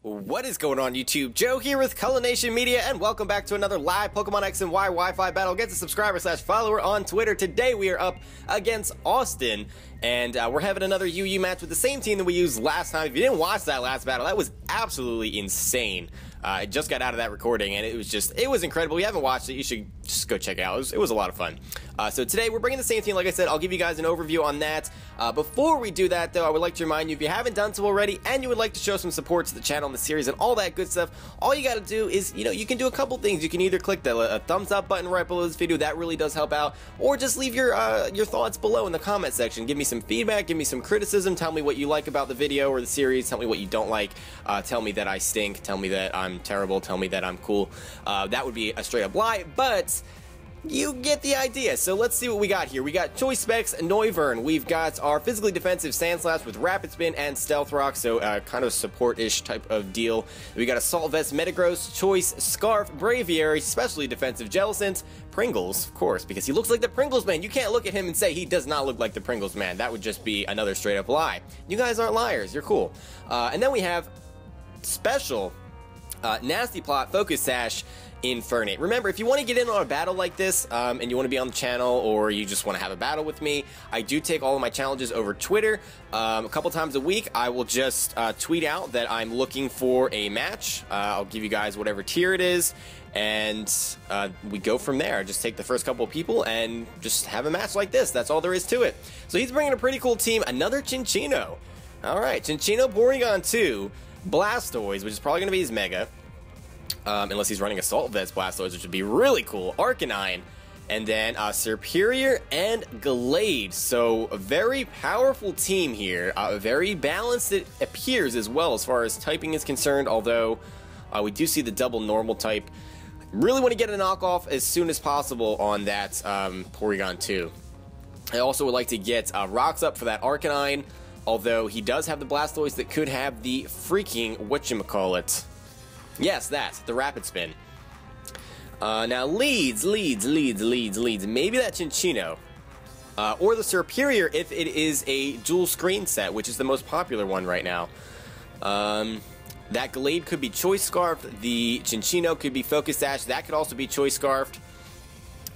What is going on YouTube? Joe here with Culination Media, and welcome back to another live Pokemon X and Y Wi-Fi battle. Get the subscriber/follower on Twitter. Today we are up against Austin, and we're having another UU match with the same team that we used last time. If you didn't watch that last battle, that was absolutely insane. I just got out of that recording, and it was incredible. If you haven't watched it, you should just go check it out. It was a lot of fun. So today we're bringing the same team. Like I said, I'll give you guys an overview on that. Before we do that, though, I would like to remind you, if you haven't done so already, and you would like to show some support to the channel and the series and all that good stuff, all you got to do is, you can do a couple things. You can either click the thumbs up button right below this video. That really does help out. Or just leave your thoughts below in the comment section. Give me some feedback. Give me some criticism. Tell me what you like about the video or the series. Tell me what you don't like. Tell me that I stink. Tell me that I'm terrible. Tell me that I'm cool. That would be a straight up lie, but you get the idea. So let's see what we got here. We got Choice Specs, Noivern. We've got our physically defensive Sandslash with Rapid Spin and Stealth Rock, so kind of support-ish type of deal. We got Assault Vest, Metagross, Choice, Scarf, Braviary, specially defensive Jellicent, Pringles, of course, because he looks like the Pringles Man. You can't look at him and say he does not look like the Pringles Man. That would just be another straight up lie. You guys aren't liars. You're cool. And then we have special Nasty Plot, Focus Sash, Infernape. Remember, if you want to get in on a battle like this, and you want to be on the channel, or you just want to have a battle with me, I do take all of my challenges over Twitter. A couple times a week, I will just tweet out that I'm looking for a match. I'll give you guys whatever tier it is, and we go from there. Just take the first couple of people and just have a match like this. That's all there is to it. So he's bringing a pretty cool team. Another Cinccino. Alright, Cinccino, Porygon 2, Blastoise, which is probably going to be his Mega. Unless he's running Assault Vest Blastoise, which would be really cool. Arcanine, and then Serperior and Glade. So a very powerful team here. Very balanced, it appears, as well as far as typing is concerned, although we do see the double normal type. Really want to get a knockoff as soon as possible on that Porygon 2. I also would like to get Rocks up for that Arcanine, although he does have the Blastoise that could have the freaking whatchamacallit. Yes, the Rapid Spin. Now, leads. Maybe that Cinccino. Or the Serperior if it is a dual screen set, which is the most popular one right now. That Glade could be Choice Scarfed. The Cinccino could be Focus Sash. That could also be Choice Scarfed.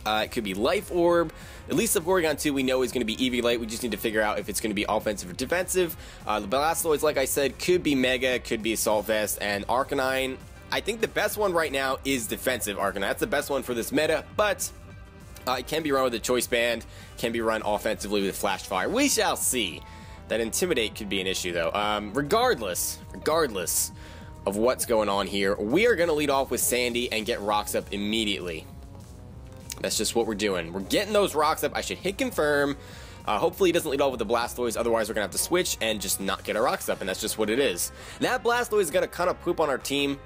It could be Life Orb. At least the Porygon 2 we know is going to be Eviolite. We just need to figure out if it's going to be offensive or defensive. The Blastoise, like I said, could be Mega, could be Assault Vest, and Arcanine. I think the best one right now is defensive Arcanine. That's the best one for this meta, but it can be run with a Choice Band, can be run offensively with Flash Fire. We shall see. That Intimidate could be an issue, though. Regardless of what's going on here, we are going to lead off with Sandy and get Rocks up immediately. That's just what we're doing. We're getting those Rocks up. I should hit confirm. Hopefully he doesn't lead off with the Blastoise. Otherwise, we're going to have to switch and just not get our Rocks up. And that's just what it is. That Blastoise is going to kind of poop on our team.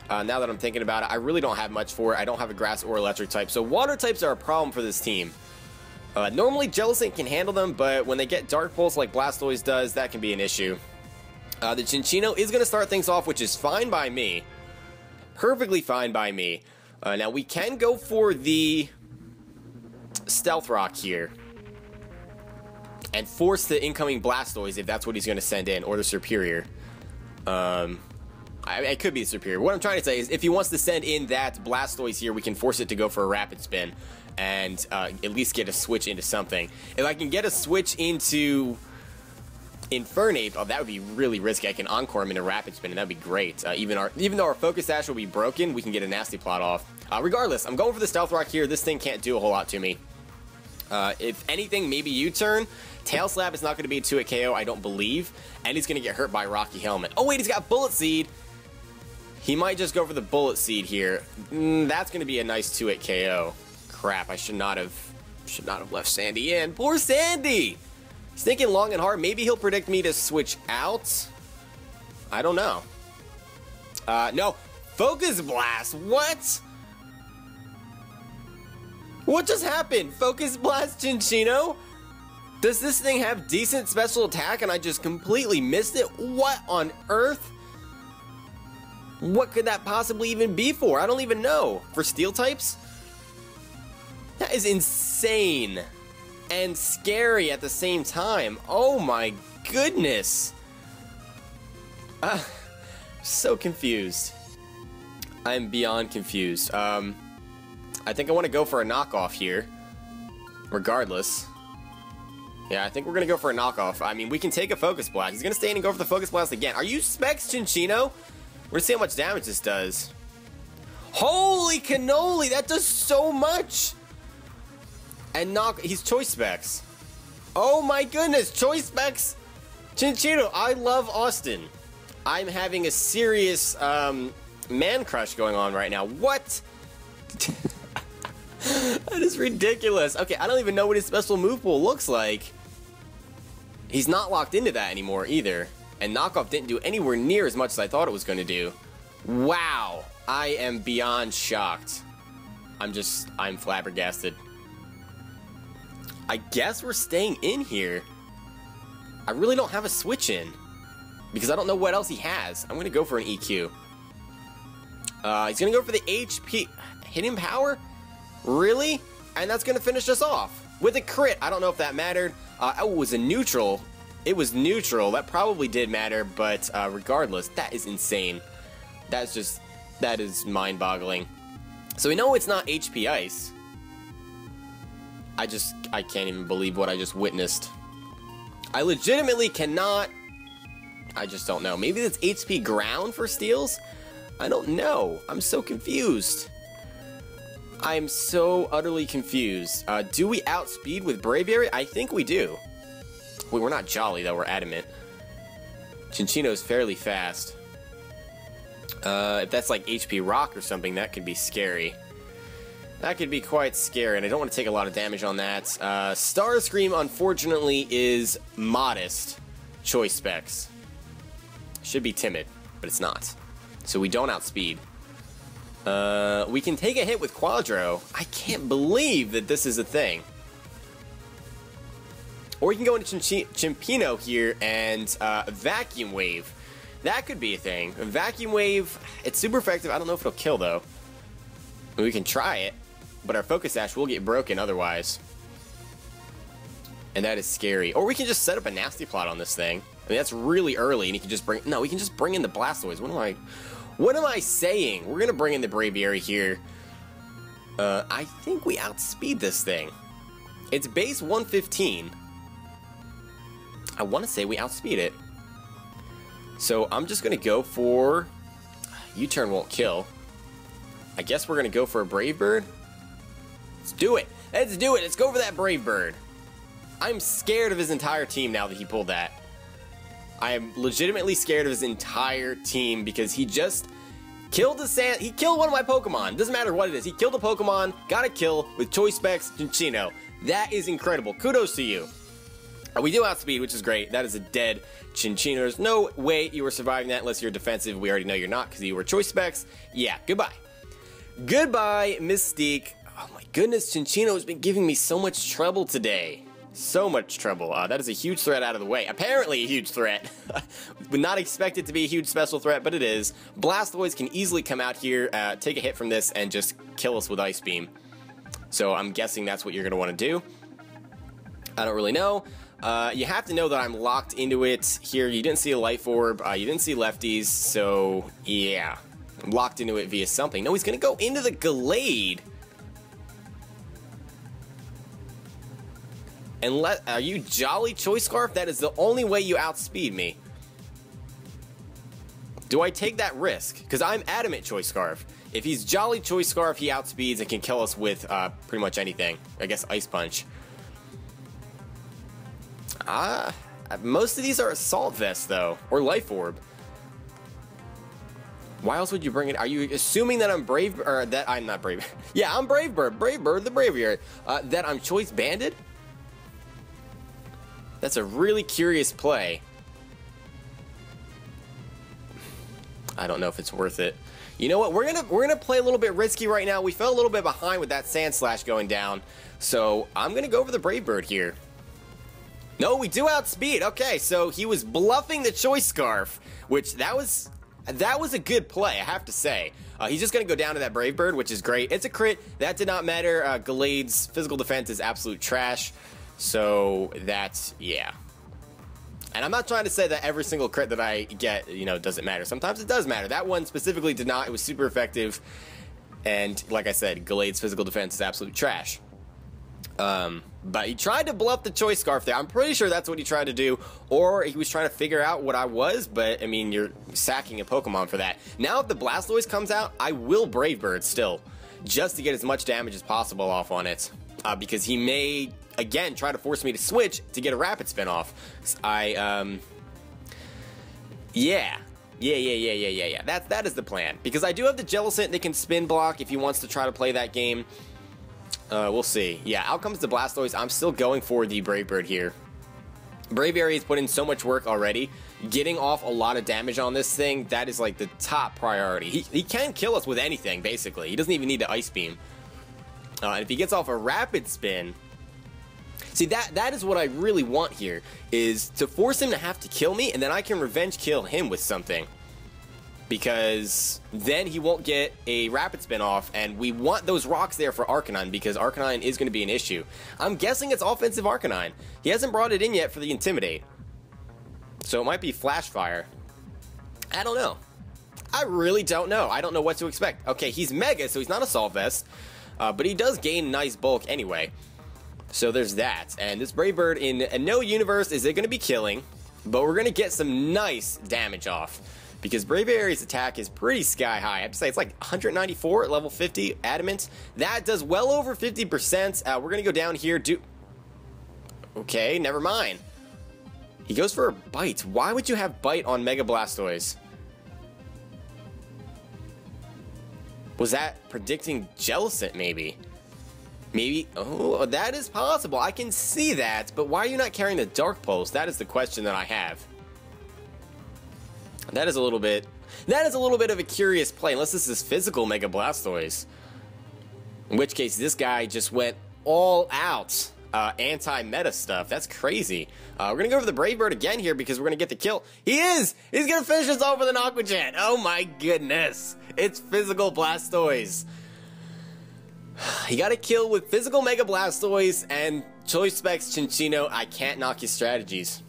Now that I'm thinking about it, I really don't have much for it. I don't have a Grass or Electric type. So Water types are a problem for this team. Normally, Jellicent can handle them. But when they get Dark Pulse like Blastoise does, that can be an issue. The Cinccino is going to start things off, which is fine by me. Perfectly fine by me. Now, we can go for the Stealth Rock here and force the incoming Blastoise if that's what he's going to send in, or the Serperior. It could be the Serperior. What I'm trying to say is if he wants to send in that Blastoise here, we can force it to go for a Rapid Spin and at least get a switch into something. If I can get a switch into Infernape, oh, that would be really risky. I can Encore him in a Rapid Spin, and that'd be great. Even though our Focus Sash will be broken, we can get a Nasty Plot off. Regardless, I'm going for the Stealth Rock here. This thing can't do a whole lot to me. If anything, maybe U-turn. Tail Slap is not going to be a 2-hit KO, I don't believe. And he's going to get hurt by Rocky Helmet. Oh, wait, he's got Bullet Seed. He might just go for the Bullet Seed here. That's going to be a nice 2-hit KO. Crap, I should not have left Sandy in. Poor Sandy! He's thinking long and hard. Maybe he'll predict me to switch out. I don't know. No. Focus Blast. What? What just happened? Focus Blast Cinccino? Does this thing have decent special attack and I just completely missed it? What on earth? What could that possibly even be for? I don't even know. For Steel types? That is insane. And scary at the same time. Oh my goodness. So confused. I'm beyond confused. I think I want to go for a knockoff here. Regardless. Yeah, I think we're going to go for a knockoff. I mean, we can take a Focus Blast. He's going to stay in and go for the Focus Blast again. Are you Specs, Chinchino? We're going to see how much damage this does. Holy cannoli! That does so much! And he's Choice Specs. Oh my goodness, Choice Specs! Chinchino, I love Austin. I'm having a serious man crush going on right now. What? That is ridiculous. Okay, I don't even know what his special move pool looks like. He's not locked into that anymore either. And Knockoff didn't do anywhere near as much as I thought it was going to do. Wow. I am beyond shocked. I'm flabbergasted. I guess we're staying in here. I really don't have a switch in. Because I don't know what else he has. I'm going to go for an EQ. He's going to go for the HP. Hidden Power? Really? And that's going to finish us off. With a crit. I don't know if that mattered. Oh, it was a neutral. It was neutral. That probably did matter. But regardless, that is insane. That is mind-boggling. So we know it's not HP Ice. I can't even believe what I just witnessed. I legitimately cannot. I just don't know. Maybe it's HP Ground for steals? I don't know. I'm so confused. I'm so utterly confused. Do we outspeed with Braviary? I think we do. Wait, we're not Jolly, though. We're Adamant. Chinchino's fairly fast. If that's like HP Rock or something, that could be scary. That could be quite scary, and I don't want to take a lot of damage on that. Starscream, unfortunately, is modest. Choice Specs. Should be timid, but it's not. So we don't outspeed. We can take a hit with Quadro. I can't believe that this is a thing. Or we can go into Chimpino here and Vacuum Wave. That could be a thing. Vacuum Wave, it's super effective. I don't know if it'll kill, though. We can try it, but our Focus Sash will get broken otherwise. And that is scary. Or we can just set up a Nasty Plot on this thing. I mean, that's really early, and he can just bring... No, we can just bring in the Blastoise. What am I saying? We're going to bring in the Braviary here. I think we outspeed this thing. It's base 115. I want to say we outspeed it. So I'm just going to go for... U-turn won't kill. I guess we're going to go for a Brave Bird. Let's do it. Let's do it. Let's go for that Brave Bird. I'm scared of his entire team now that he pulled that. I am legitimately scared of his entire team because he just killed he killed one of my Pokemon. Doesn't matter what it is. He killed a Pokemon, got a kill with Choice Specs Chinchino. That is incredible. Kudos to you. We do outspeed, which is great. That is a dead Chinchino. There's no way you were surviving that unless you're defensive. We already know you're not because you were Choice Specs. Yeah, goodbye. Goodbye, Mystique. Oh my goodness, Chinchino has been giving me so much trouble today. So much trouble. That is a huge threat out of the way. Apparently a huge threat. Would not expect it to be a huge special threat, but it is. Blastoise can easily come out here, take a hit from this, and just kill us with Ice Beam. So I'm guessing that's what you're going to want to do. I don't really know. You have to know that I'm locked into it here. You didn't see a Life Orb. You didn't see Lefties, so yeah. I'm locked into it via something. No, he's going to go into the Gallade. And are you Jolly Choice Scarf? That is the only way you outspeed me. Do I take that risk? Because I'm Adamant Choice Scarf. If he's Jolly Choice Scarf, he outspeeds and can kill us with pretty much anything. I guess Ice Punch. Most of these are Assault Vest, though. Or Life Orb. Why else would you bring it? Are you assuming that I'm Brave... Or that I'm not Brave... Yeah, I'm Brave Bird. Brave Bird, the Braviary. That I'm Choice Banded? That's a really curious play. I don't know if it's worth it. You know what? We're gonna play a little bit risky right now. We fell a little bit behind with that Sand Slash going down, so I'm gonna go for the Brave Bird here. No, we do outspeed. Okay, so he was bluffing the Choice Scarf, which that was a good play, I have to say. He's just gonna go down to that Brave Bird, which is great. It's a crit. That did not matter. Gallade's physical defense is absolute trash. So that's, yeah. And I'm not trying to say that every single crit that I get, you know, doesn't matter. Sometimes it does matter. That one specifically did not. It was super effective. And like I said, Gallade's physical defense is absolute trash. But he tried to bluff the Choice Scarf there. I'm pretty sure that's what he tried to do. Or he was trying to figure out what I was. But, I mean, you're sacking a Pokemon for that. Now if the Blastoise comes out, I will Brave Bird still. Just to get as much damage as possible off on it. Because he may, again, try to force me to switch to get a Rapid Spin off. Yeah. That is the plan. Because I do have the Jellicent that can spin block if he wants to try to play that game. We'll see. Yeah, out comes the Blastoise. I'm still going for the Brave Bird here. Braviary has put in so much work already. Getting off a lot of damage on this thing, that is like the top priority. He can kill us with anything, basically. He doesn't even need the Ice Beam. And if he gets off a Rapid Spin... See, that is what I really want here, is to force him to have to kill me, and then I can revenge kill him with something. Because then he won't get a Rapid Spin off, and we want those rocks there for Arcanine, because Arcanine is going to be an issue. I'm guessing it's offensive Arcanine. He hasn't brought it in yet for the Intimidate. So it might be Flash Fire. I don't know. I really don't know. I don't know what to expect. Okay, he's Mega, so he's not Assault Vest, but he does gain nice bulk anyway. So there's that. And this Brave Bird in no universe is it going to be killing, but we're going to get some nice damage off. Because Braviary's attack is pretty sky high. I have to say it's like 194 at level 50 Adamant. That does well over 50%. We're going to go down here. Okay, never mind. He goes for a Bite. Why would you have Bite on Mega Blastoise? Was that predicting Jellicent maybe? Maybe, oh, that is possible. I can see that, but why are you not carrying the Dark Pulse? That is the question that I have. That is a little bit of a curious play, unless this is physical Mega Blastoise. In which case, this guy just went all out anti-meta stuff. That's crazy. We're going to go for the Brave Bird again here because we're going to get the kill. He is! He's going to finish us off with an Aqua Jet. Oh my goodness. It's physical Blastoise. He got a kill with physical Mega Blastoise and Choice Specs Chinchino. I can't knock his strategies.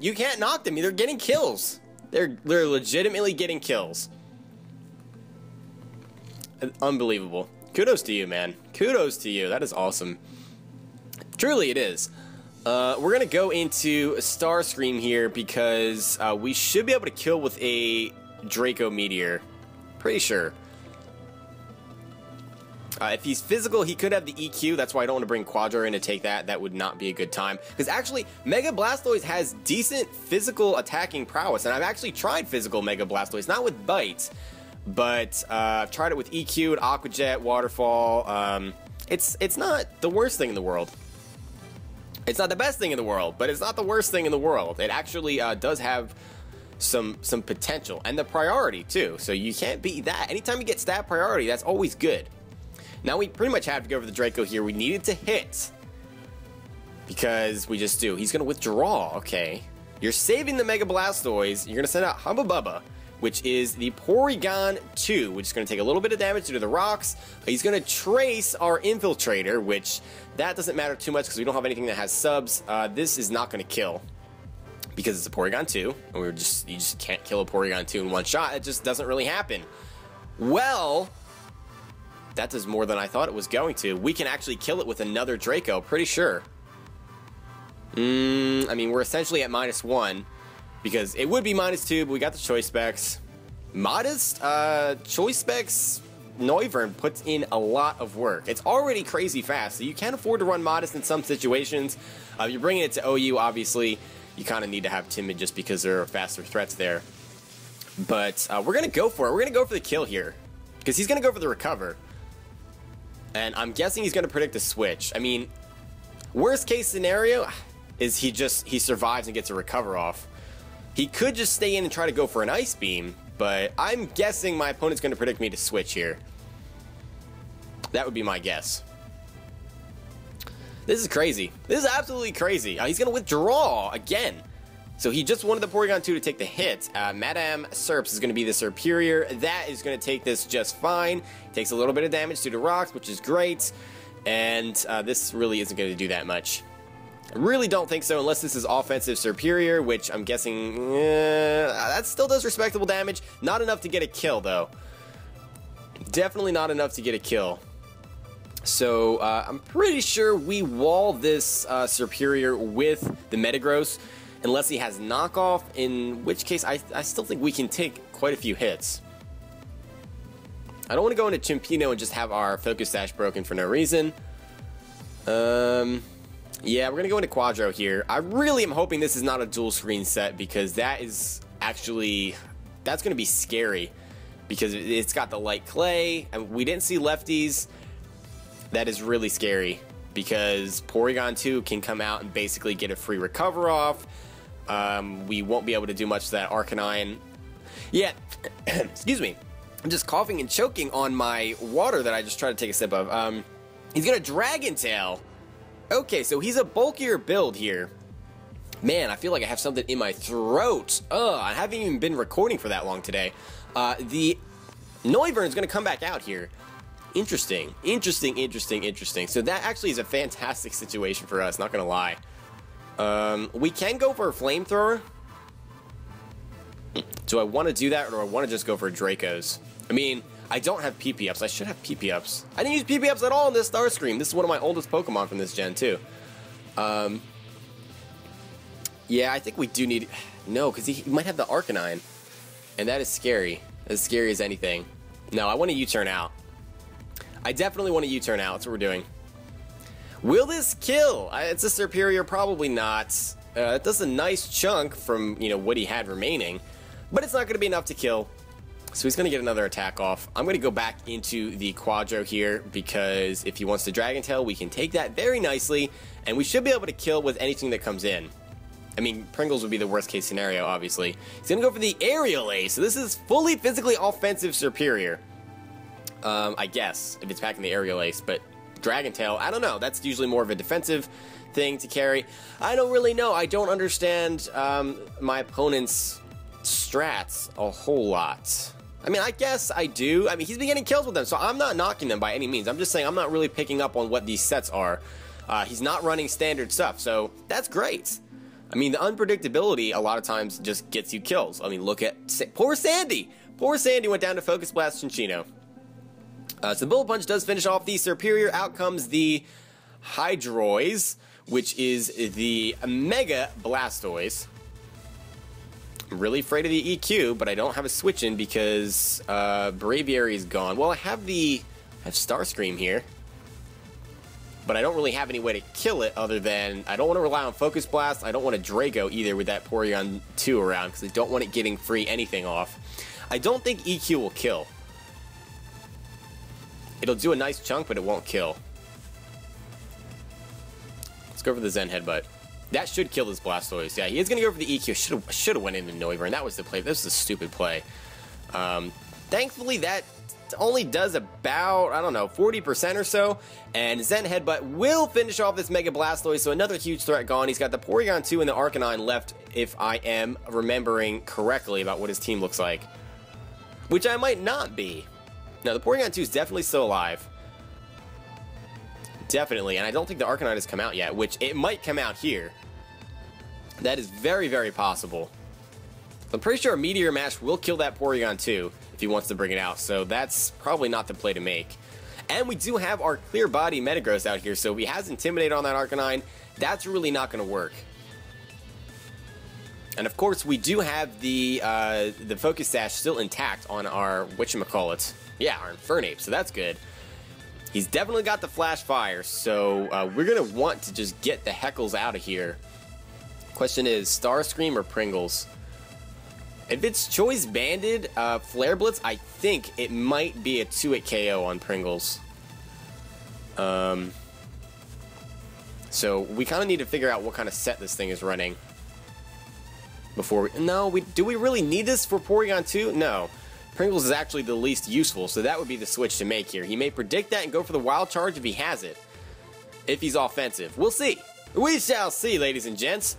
You can't knock them. They're getting kills. They're legitimately getting kills. Unbelievable. Kudos to you, man. Kudos to you. That is awesome. Truly it is. We're going to go into Starscream here because we should be able to kill with a Draco Meteor. Pretty sure. If he's physical, he could have the EQ. That's why I don't want to bring Quadra in to take that. That would not be a good time. Because actually, Mega Blastoise has decent physical attacking prowess. And I've actually tried physical Mega Blastoise. Not with Bite, but I've tried it with EQ, and Aqua Jet, Waterfall. It's not the worst thing in the world. It's not the best thing in the world, but it's not the worst thing in the world. It actually does have some potential. And the priority, too. So you can't beat that. Anytime you get stat priority, that's always good. Now we pretty much have to go for the Draco here. We needed to hit. Because we just do. He's going to withdraw. Okay. You're saving the Mega Blastoise. You're going to send out Hubba Bubba, which is the Porygon 2, which is going to take a little bit of damage due to the rocks. He's going to trace our Infiltrator, which that doesn't matter too much because we don't have anything that has subs. This is not going to kill because it's a Porygon 2. And you just can't kill a Porygon 2 in one shot. It just doesn't really happen. Well, that does more than I thought it was going to. We can actually kill it with another Draco, pretty sure. I mean, we're essentially at -1, because it would be -2, but we got the Choice Specs. Modest Choice Specs Noivern puts in a lot of work. It's already crazy fast, so you can afford to run Modest in some situations. You're bringing it to OU, obviously. You kind of need to have Timid just because there are faster threats there. But we're going to go for it. We're going to go for the kill here, because he's going to go for the Recover. And I'm guessing he's going to predict a switch. I mean, worst case scenario is he survives and gets a Recover off. He could just stay in and try to go for an Ice Beam, but I'm guessing my opponent's going to predict me to switch here. That would be my guess. This is crazy. This is absolutely crazy. He's going to withdraw again. So he just wanted the Porygon 2 to take the hit. Madame Serps is going to be the Serperior. That is going to take this just fine. Takes a little bit of damage due to rocks, which is great. And this really isn't going to do that much. I really don't think so, unless this is offensive superior, which I'm guessing that still does respectable damage. Not enough to get a kill, though. Definitely not enough to get a kill. So I'm pretty sure we wall this superior with the Metagross, unless he has knockoff, in which case I still think we can take quite a few hits. I don't want to go into Chimpino and just have our Focus Sash broken for no reason. Yeah, we're going to go into Quadro here. I really am hoping this is not a dual screen set, because that is actually, that's going to be scary, because it's got the light clay, and we didn't see lefties. That is really scary, because Porygon 2 can come out and basically get a free recover off. We won't be able to do much to that Arcanine. Yeah, excuse me. I'm just coughing and choking on my water that I just tried to take a sip of. He's got a Dragon Tail. Okay, so he's a bulkier build here. Man, I feel like I have something in my throat. Ugh, I haven't even been recording for that long today. The Noivern's going to come back out here. Interesting, interesting, interesting, interesting. So that actually is a fantastic situation for us, not going to lie. We can go for a Flamethrower. Do I want to do that, or do I want to just go for Dracos? I mean, I don't have PP-ups. I should have PP-ups. I didn't use PP-ups at all in this Starscream. This is one of my oldest Pokemon from this gen, too. Yeah, I think we do need... No, because he might have the Arcanine. And that is scary. As scary as anything. No, I want to U-turn out. I definitely want to U-turn out. That's what we're doing. Will this kill? It's a superior, probably not. It does a nice chunk from, you know, what he had remaining. But it's not going to be enough to kill. So he's going to get another attack off. I'm going to go back into the Quadro here, because if he wants to Dragon Tail, we can take that very nicely, and we should be able to kill with anything that comes in. I mean, Pringles would be the worst case scenario, obviously. He's going to go for the Aerial Ace. So this is fully physically offensive superior. I guess, if it's packing the Aerial Ace, but Dragon Tail, I don't know. That's usually more of a defensive thing to carry. I don't really know. I don't understand my opponent's strats a whole lot. I mean, I guess I do. I mean, he's been getting kills with them, so I'm not knocking them by any means. I'm just saying I'm not really picking up on what these sets are. He's not running standard stuff, so that's great. I mean, the unpredictability a lot of times just gets you kills. I mean, look at... Poor Sandy! Poor Sandy went down to Focus Blast Cinccino. So Bullet Punch does finish off the superior. Out comes the Hydroise, which is the Mega Blastoise. I'm really afraid of the EQ, but I don't have a switch in because Braviary is gone. Well, I have Starscream here, but I don't really have any way to kill it other than I don't want to rely on Focus Blast. I don't want a Draco either with that Porygon 2 around, because I don't want it getting free anything off. I don't think EQ will kill. It'll do a nice chunk, but it won't kill. Let's go for the Zen Headbutt. That should kill this Blastoise. Yeah, he is going to go for the EQ. Should have went into Noivern. That was the play. This was a stupid play. Thankfully, that only does about, I don't know, 40% or so. And Zen Headbutt will finish off this Mega Blastoise. So another huge threat gone. He's got the Porygon 2 and the Arcanine left, if I am remembering correctly about what his team looks like. Which I might not be. Now, the Porygon 2 is definitely still alive. Definitely, and I don't think the Arcanine has come out yet, which it might come out here. That is very, very possible. I'm pretty sure a Meteor Mash will kill that Porygon 2 if he wants to bring it out, so that's probably not the play to make. And we do have our Clear Body Metagross out here, so if he has Intimidate on that Arcanine, that's really not going to work. And of course, we do have the Focus Sash still intact on our whatchamacallit. Yeah, our Infernape, so that's good. He's definitely got the Flash Fire, so we're going to want to just get the heckles out of here. Question is, Starscream or Pringles? If it's Choice Banded, Flare Blitz, I think it might be a 2-hit KO on Pringles. So we kind of need to figure out what kind of set this thing is running. Before we... No, do we really need this for Porygon 2? No. Pringles is actually the least useful, so that would be the switch to make here. He may predict that and go for the Wild Charge if he has it. If he's offensive. We'll see. We shall see, ladies and gents.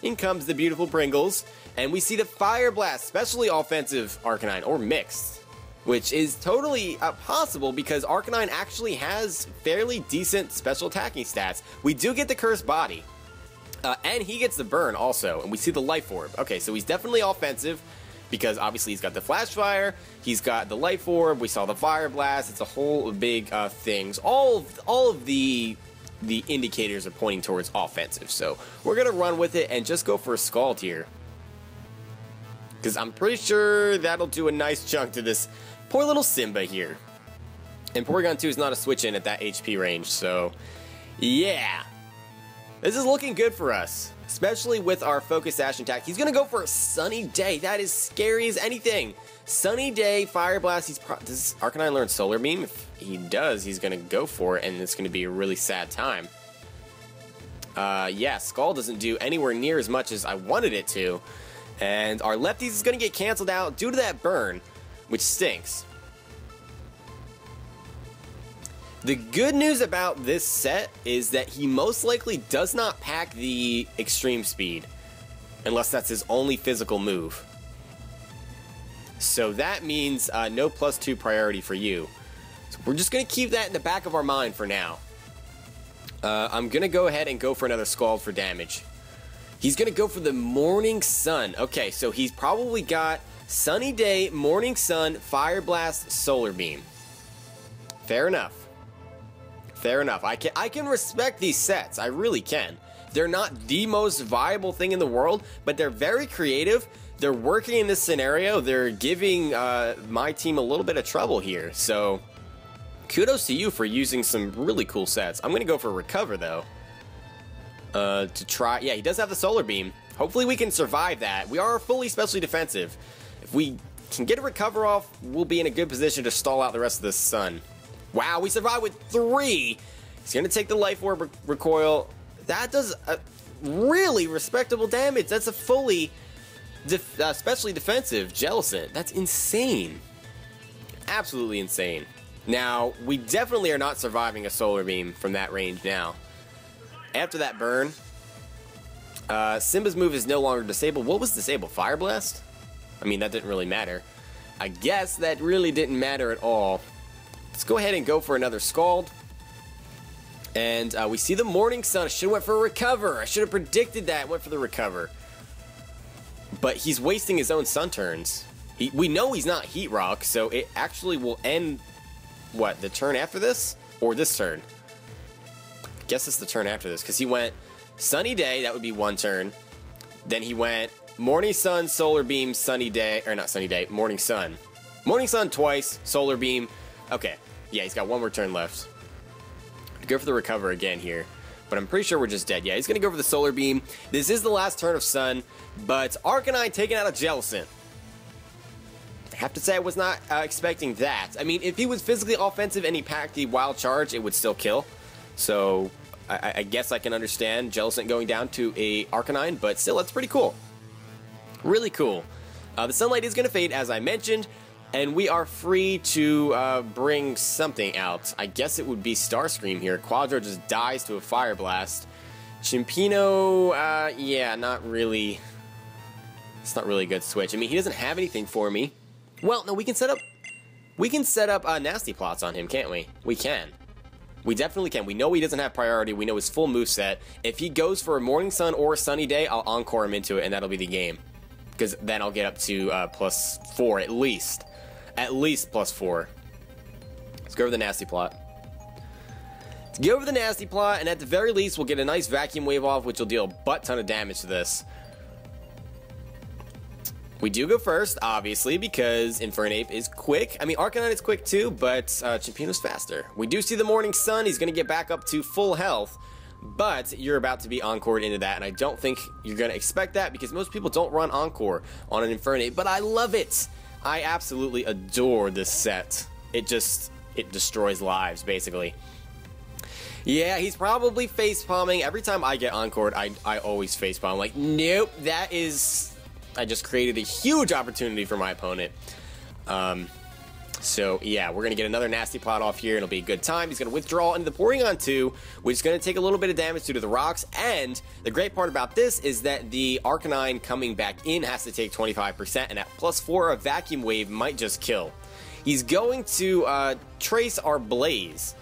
In comes the beautiful Pringles, and we see the Fire Blast, especially offensive Arcanine, or mixed. Which is totally possible because Arcanine actually has fairly decent special attacking stats. We do get the Cursed Body. And he gets the burn also, and we see the Life Orb. Okay, so he's definitely offensive, because obviously he's got the Flash Fire, he's got the Life Orb, we saw the Fire Blast, it's a whole big things. All of the indicators are pointing towards offensive, so we're going to run with it and just go for a Scald here. Because I'm pretty sure that'll do a nice chunk to this poor little Simba here. And Porygon 2 is not a switch in at that HP range, so yeah. This is looking good for us, especially with our Focus Action attack. He's going to go for a Sunny Day. That is scary as anything. Sunny Day, Fire Blast. Does Arcanine learn Solar Beam? If he does, he's going to go for it, and it's going to be a really sad time. Yeah, Scald doesn't do anywhere near as much as I wanted it to. And our Lefties is going to get canceled out due to that burn, which stinks. The good news about this set is that he most likely does not pack the Extreme Speed, unless that's his only physical move. So that means no +2 priority for you. So we're just going to keep that in the back of our mind for now. I'm going to go ahead and go for another Scald for damage. He's going to go for the Morning Sun. Okay, so he's probably got Sunny Day, Morning Sun, Fire Blast, Solar Beam. Fair enough. Fair enough. I can respect these sets. I really can. They're not the most viable thing in the world, but they're very creative. They're working in this scenario. They're giving my team a little bit of trouble here. So kudos to you for using some really cool sets. I'm going to go for Recover, though. To try. Yeah, he does have the Solar Beam. Hopefully we can survive that. We are fully specially defensive. If we can get a Recover off, we'll be in a good position to stall out the rest of the Sun. Wow, we survived with 3. He's going to take the Life Orb recoil. That does a really respectable damage. That's a fully specially defensive Jellicent. That's insane. Absolutely insane. Now, we definitely are not surviving a Solar Beam from that range now. After that burn, Simba's move is no longer disabled. What was disabled? Fire Blast? I mean, that didn't really matter. I guess that really didn't matter at all. Let's go ahead and go for another Scald. And we see the Morning Sun. I should have went for a Recover. I should have predicted that. Went for the Recover. But he's wasting his own Sun turns. We know he's not Heat Rock, so it actually will end, what, the turn after this? Or this turn? I guess it's the turn after this, because he went Sunny Day, that would be one turn. Then he went Morning Sun, Solar Beam, Sunny Day, or not Sunny Day, Morning Sun. Morning Sun twice, Solar Beam. Okay, yeah, he's got one more turn left. Go for the Recover again here, but I'm pretty sure we're just dead. Yeah, he's going to go for the Solar Beam. This is the last turn of Sun, but Arcanine taking out a Jellicent. I have to say I was not expecting that. I mean, if he was physically offensive and he packed the Wild Charge, it would still kill. So I guess I can understand Jellicent going down to a Arcanine, but still, that's pretty cool. Really cool. The Sunlight is going to fade, as I mentioned. And we are free to bring something out. I guess it would be Starscream here. Quadro just dies to a Fire Blast. Chimpino, yeah, not really. It's not really a good switch. I mean, he doesn't have anything for me. Well, no, we can set up Nasty Plots on him, can't we? We can. We definitely can. We know he doesn't have priority. We know his full moveset. If he goes for a Morning Sun or a Sunny Day, I'll Encore him into it, and that'll be the game. Because then I'll get up to +4 at least. At least +4. Let's go over the Nasty Plot. Let's go over the Nasty Plot, and at the very least, we'll get a nice Vacuum Wave off, which will deal a butt-ton of damage to this. We do go first, obviously, because Infernape is quick. I mean, Arcanine is quick too, but Chimpino's faster. We do see the Morning Sun. He's going to get back up to full health, but you're about to be Encored into that, and I don't think you're going to expect that, because most people don't run Encore on an Infernape, but I love it. I absolutely adore this set. It destroys lives, basically. Yeah, he's probably facepalming. Every time I get Encored, I always facepalm. Like, nope, that is... I just created a huge opportunity for my opponent. So, yeah, we're going to get another Nasty Plot off here. It'll be a good time. He's going to withdraw into the Porygon 2, which is going to take a little bit of damage due to the rocks. And the great part about this is that the Arcanine coming back in has to take 25%, and at +4, a Vacuum Wave might just kill. He's going to trace our Blaze.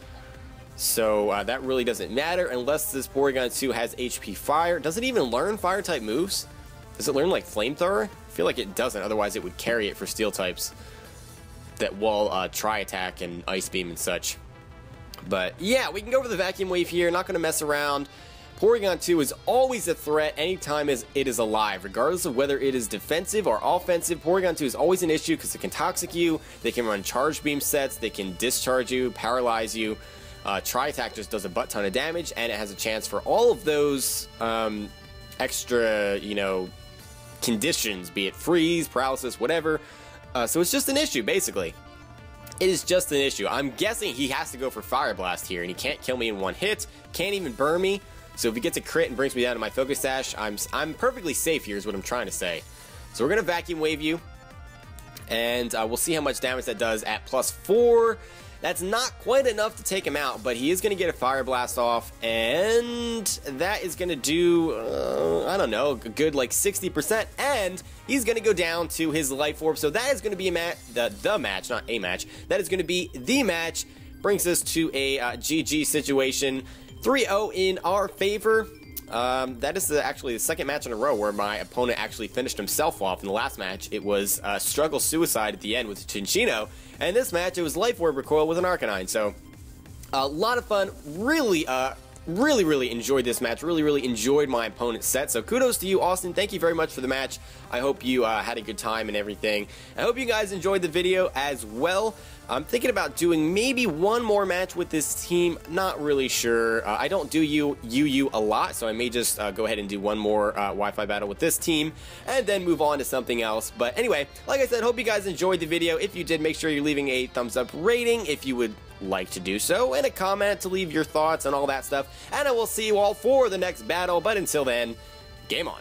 So that really doesn't matter unless this Porygon 2 has HP Fire. Does it even learn Fire-type moves? Does it learn, like, Flamethrower? I feel like it doesn't, otherwise it would carry it for Steel types that will Tri-Attack and Ice Beam and such. But, yeah, we can go for the Vacuum Wave here, not going to mess around. Porygon 2 is always a threat anytime it is alive, regardless of whether it is defensive or offensive. Porygon 2 is always an issue because it can Toxic you, they can run Charge Beam sets, they can Discharge you, Paralyze you. Tri-Attack just does a butt ton of damage, and it has a chance for all of those extra, you know, conditions, be it freeze, paralysis, whatever. So it's just an issue, basically. It is just an issue. I'm guessing he has to go for Fire Blast here, and he can't kill me in one hit, can't even burn me. So if he gets a crit and brings me down to my Focus Sash, I'm perfectly safe here is what I'm trying to say. So we're going to Vacuum Wave you, and we'll see how much damage that does at +4. That's not quite enough to take him out, but he is going to get a Fire Blast off, and that is going to do, I don't know, a good like 60%, and he's going to go down to his Life Orb, so that is going to be the match, not a match, that is going to be the match. Brings us to a GG situation, 3-0 in our favor. That is actually the second match in a row where my opponent actually finished himself off. In the last match, it was Struggle Suicide at the end with Chinchino, and this match, it was Life Orb Recoil with an Arcanine. So, a lot of fun. Really enjoyed this match. Really enjoyed my opponent's set. So, kudos to you, Austin. Thank you very much for the match. I hope you had a good time and everything. I hope you guys enjoyed the video as well. I'm thinking about doing maybe one more match with this team. Not really sure. I don't do UU a lot, so I may just go ahead and do one more Wi-Fi battle with this team and then move on to something else. But anyway, like I said, hope you guys enjoyed the video. If you did, make sure you're leaving a thumbs up rating if you would like to do so, and a comment to leave your thoughts and all that stuff. And I will see you all for the next battle. But until then, game on.